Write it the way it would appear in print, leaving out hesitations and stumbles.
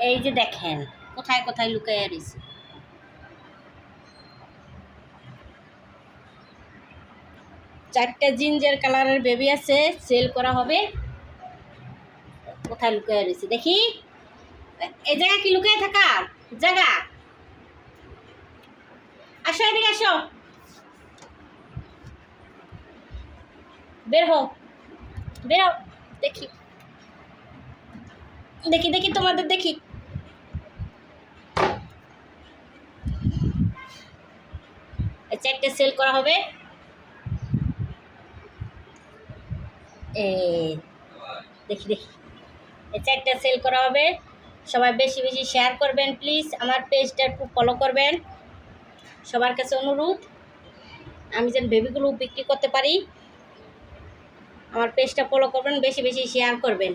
এই যে দেখেন কোথায় কোথায় লুকাইয়া রয়েছে। চারটে জিঞ্জার কালারের বেবি আছে, সেল করা হবে। কোথায় লুকাইয়া রয়েছে দেখি। এই জায়গা কি লুকায় থাকার জায়গা? আসো এদিকে আসো, বের হো বের হো। দেখি দেখি দেখি তোমাদের দেখি। চারটে সেল করা হবে। দেখি দেখি, এই চারটে সেল করা হবে। সবাই বেশি বেশি শেয়ার করবেন প্লিজ। আমার পেজটা একটু ফলো করবেন, সবার কাছে অনুরোধ। আমি যেন বেবিগুলো বিক্রি করতে পারি। আমার পেজটা ফলো করবেন, বেশি বেশি শেয়ার করবেন।